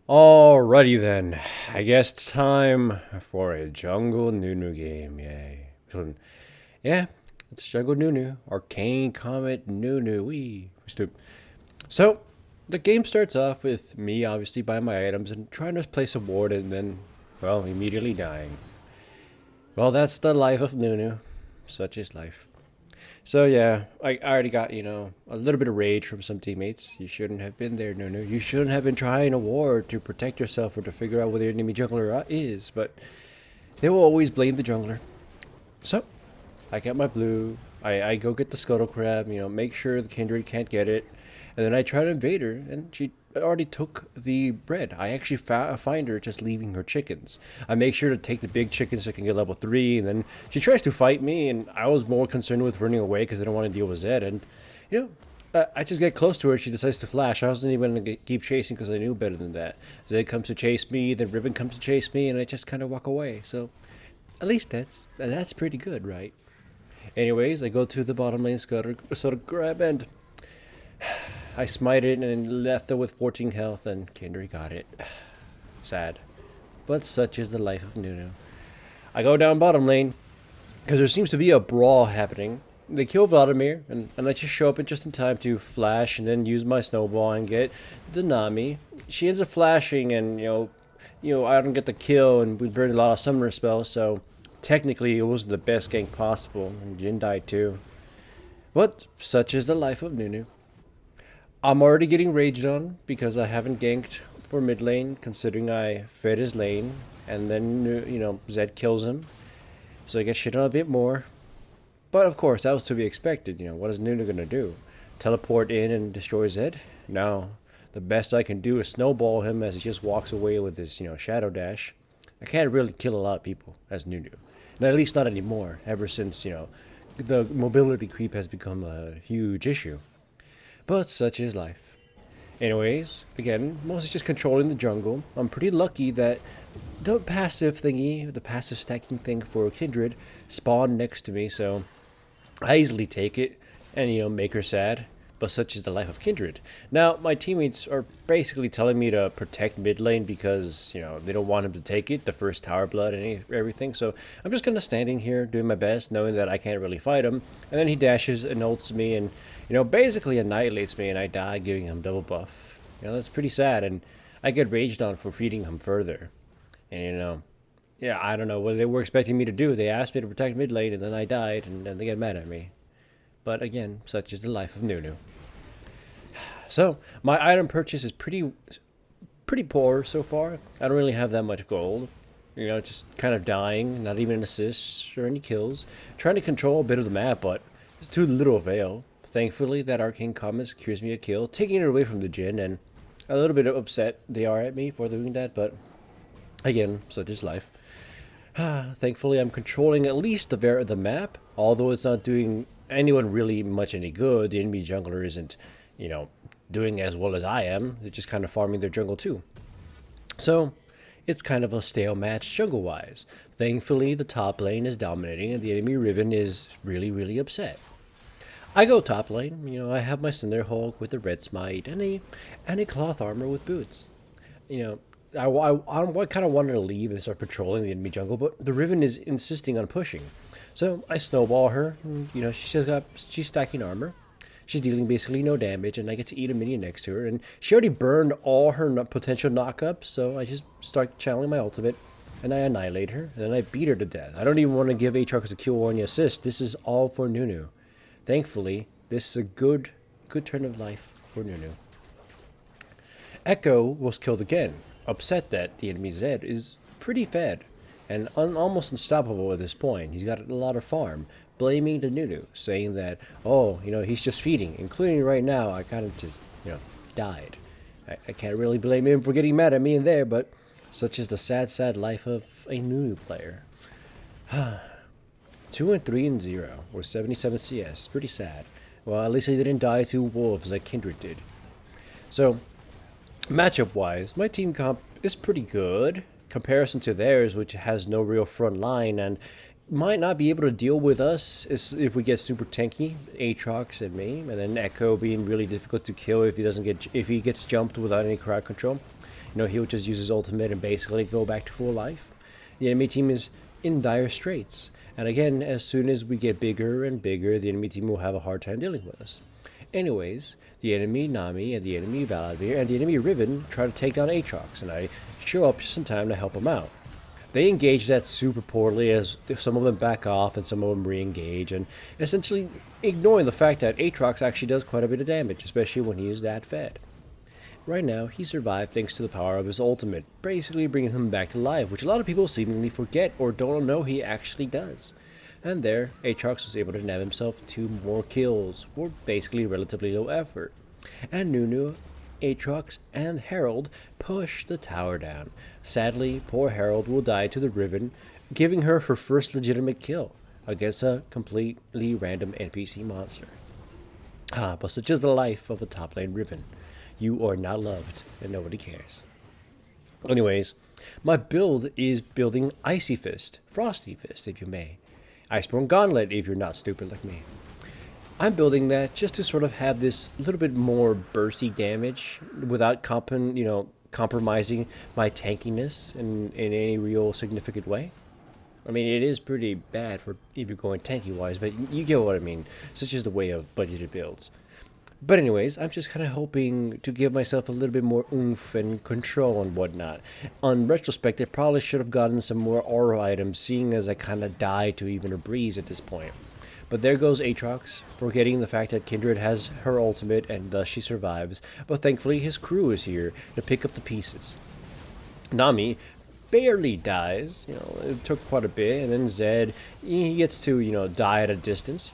Alrighty then. I guess it's time for a Jungle Nunu game. Yay. So, yeah, it's Jungle Nunu. Arcane Comet Nunu. Wee. So, the game starts off with me obviously buying my items and trying to place a ward and then, well, immediately dying. Well, that's the life of Nunu. Such is life. So yeah, I already got, a little bit of rage from some teammates. You shouldn't have been there, Nunu. You shouldn't have been trying a war to protect yourself or to figure out where the enemy jungler is, but they will always blame the jungler. So, I get my blue. I go get the scuttle crab, make sure the kindred can't get it. And then I try to invade her, and she already took the bread. I actually find her just leaving her chickens. I make sure to take the big chickens so I can get level 3, and then she tries to fight me, and I was more concerned with running away because I don't want to deal with Zed. And, I just get close to her. She decides to flash. I wasn't even going to keep chasing because I knew better than that. Zed comes to chase me, then Ribbon comes to chase me, and I just kind of walk away. So, at least that's pretty good, right? Anyways, I go to the bottom lane sort of grab and I smite it and left it with 14 health and Kendry got it. Sad. But such is the life of Nunu. I go down bottom lane because there seems to be a brawl happening. They kill Vladimir and I just show up just in time to flash and then use my snowball and get the Nami. She ends up flashing and I don't get the kill and we burned a lot of summoner spells, so technically it wasn't the best gank possible and Jin died too. But such is the life of Nunu. I'm already getting raged on because I haven't ganked for mid lane, considering I fed his lane, and then Zed kills him, so I get shit on a bit more. But of course, that was to be expected. What is Nunu gonna do? Teleport in and destroy Zed? No. The best I can do is snowball him as he just walks away with his shadow dash. I can't really kill a lot of people as Nunu, and at least not anymore. Ever since the mobility creep has become a huge issue. But such is life. Anyways, again, mostly just controlling the jungle. I'm pretty lucky that the passive thingy, the passive stacking thing for Kindred, spawned next to me, so I easily take it and, make her sad. But such is the life of Kindred. Now, my teammates are basically telling me to protect mid lane because, they don't want him to take it, the first tower blood and everything. So I'm just kind of standing here doing my best, knowing that I can't really fight him. And then he dashes and ults me and, basically annihilates me and I die giving him double buff. That's pretty sad. And I get raged on for feeding him further. And, yeah, I don't know what they were expecting me to do. They asked me to protect mid lane and then I died and then they get mad at me. But again, such is the life of Nunu. So, my item purchase is pretty poor so far. I don't really have that much gold. Just kind of dying, not even an assist or any kills. Trying to control a bit of the map, but it's to little avail. Thankfully, that Arcane Comet secures me a kill, taking it away from the Jin, and a little bit upset they are at me for doing that, but again, such is life. Thankfully, I'm controlling at least the map, although it's not doing anyone really much any good. The enemy jungler isn't, doing as well as I am. They're just kind of farming their jungle too. So, it's kind of a stale match jungle-wise. Thankfully, the top lane is dominating and the enemy Riven is really, really upset. I go top lane, I have my Cinder Hulk with the red smite and a cloth armor with boots. I kind of wanted to leave and start patrolling the enemy jungle, but the Riven is insisting on pushing. So I snowball her. She's stacking armor. She's dealing basically no damage, and I get to eat a minion next to her. And she already burned all her potential knockups, so I just start channeling my ultimate, and I annihilate her, and then I beat her to death. I don't even want to give Aatrox a kill or any assist. This is all for Nunu. Thankfully, this is a good turn of life for Nunu. Echo was killed again, upset that the enemy Zed is pretty fed and almost unstoppable at this point. He's got a lot of farm, blaming the Nunu, saying that, he's just feeding, including right now, I kind of just, died. I can't really blame him for getting mad at me in there, but such is the sad, sad life of a Nunu player. 2 and 3 and 0, or 77 CS, pretty sad. Well, at least I didn't die to wolves like Kindred did. So, matchup-wise, my team comp is pretty good, comparison to theirs, which has no real front line, and might not be able to deal with us if we get super tanky, Aatrox and me, and then Echo being really difficult to kill if he gets jumped without any crowd control. He'll just use his ultimate and basically go back to full life. The enemy team is in dire straits. And again, as soon as we get bigger and bigger, the enemy team will have a hard time dealing with us. Anyways, the enemy Nami and the enemy Valadimir and the enemy Riven try to take down Aatrox, and I show up just in time to help them out. They engage that super poorly, as some of them back off and some of them re-engage, and essentially ignoring the fact that Aatrox actually does quite a bit of damage, especially when he is that fed. Right now, he survived thanks to the power of his ultimate, basically bringing him back to life, which a lot of people seemingly forget or don't know he actually does. And there, Aatrox was able to nab himself 2 more kills for basically relatively low effort. And Nunu, Aatrox, and Herald push the tower down. Sadly, poor Herald will die to the Riven, giving her first legitimate kill against a completely random NPC monster. But such is the life of a top lane Riven. You are not loved, and nobody cares. Anyways, my build is building Icy Fist, Frosty Fist, if you may. Iceborne Gauntlet, if you're not stupid like me. I'm building that just to sort of have this little bit more bursty damage without compromising my tankiness in any real significant way. I mean, it is pretty bad for if you're going tanky-wise, but you get what I mean. Such is the way of budgeted builds. But anyways, I'm just kind of hoping to give myself a little bit more oomph and control and whatnot. On retrospect, I probably should have gotten some more aura items, seeing as I kind of died to even a breeze at this point. But there goes Aatrox, forgetting the fact that Kindred has her ultimate and thus she survives. But thankfully his crew is here to pick up the pieces. Nami barely dies, it took quite a bit, and then Zed, he gets to, die at a distance.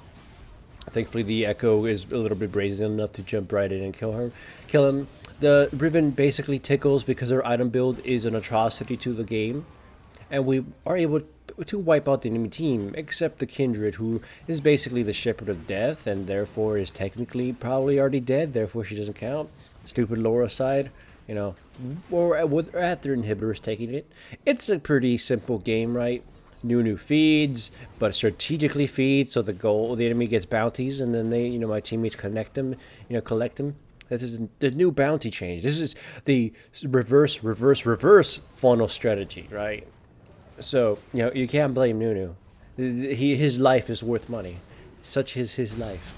Thankfully, the Echo is a little bit brazen enough to jump right in and kill him. The Riven basically tickles because her item build is an atrocity to the game, and we are able to wipe out the enemy team, except the Kindred, who is basically the Shepherd of Death, and therefore is technically probably already dead, therefore she doesn't count. Stupid lore aside, or at their inhibitors taking it. It's a pretty simple game, right? Nunu feeds, but strategically feeds, so the enemy gets bounties, and then they, my teammates collect them. This is the new bounty change. This is the reverse funnel strategy, right? So, you can't blame Nunu. His life is worth money. Such is his life.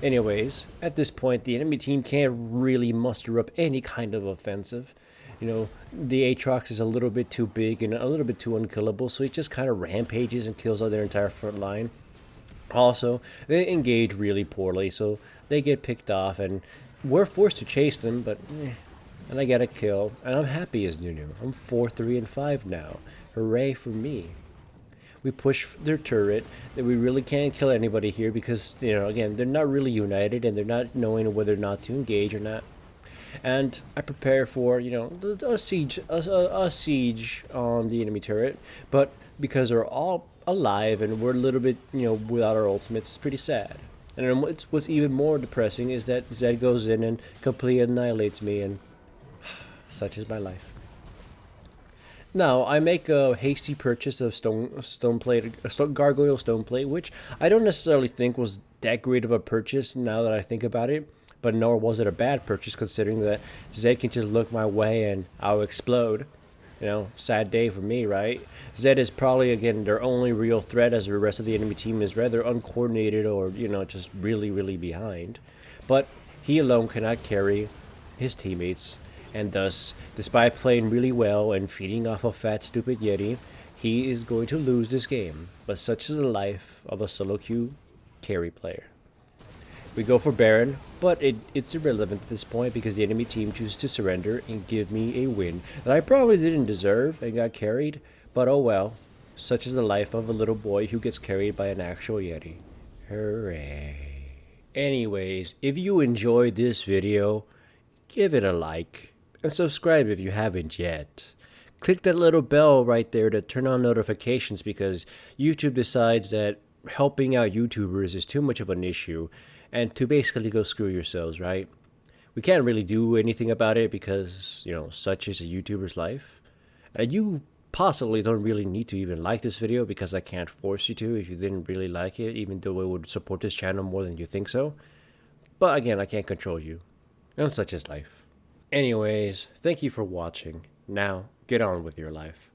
Anyways, at this point, the enemy team can't really muster up any kind of offensive. The Aatrox is a little bit too big and a little bit too unkillable, so he just kind of rampages and kills out their entire front line. Also, they engage really poorly, so they get picked off, and we're forced to chase them, but and I get a kill, and I'm happy as Nunu. I'm 4, 3, and 5 now. Hooray for me. We push their turret, that we really can't kill anybody here because, again, they're not really united, and they're not knowing whether or not to engage or not. And I prepare for, a siege on the enemy turret. But because they're all alive and we're a little bit, without our ultimates, it's pretty sad. And then what's even more depressing is that Zed goes in and completely annihilates me, and such is my life. Now, I make a hasty purchase of gargoyle stone plate, which I don't necessarily think was that great of a purchase now that I think about it. But nor was it a bad purchase, considering that Zed can just look my way and I'll explode. Sad day for me, right? Zed is probably, again, their only real threat, as the rest of the enemy team is rather uncoordinated or, just really, really behind. But he alone cannot carry his teammates, and thus, despite playing really well and feeding off a fat, stupid Yeti, he is going to lose this game. But such is the life of a solo queue carry player. We go for Baron, but it's irrelevant at this point because the enemy team chooses to surrender and give me a win that I probably didn't deserve and got carried, but oh well. Such is the life of a little boy who gets carried by an actual Yeti. Hooray. Anyways, if you enjoyed this video, give it a like and subscribe if you haven't yet. Click that little bell right there to turn on notifications because YouTube decides that helping out YouTubers is too much of an issue, and to basically go screw yourselves, right? We can't really do anything about it because, such is a YouTuber's life. And you possibly don't really need to even like this video because I can't force you to if you didn't really like it, even though it would support this channel more than you think so. But again, I can't control you. And such is life. Anyways, thank you for watching. Now, get on with your life.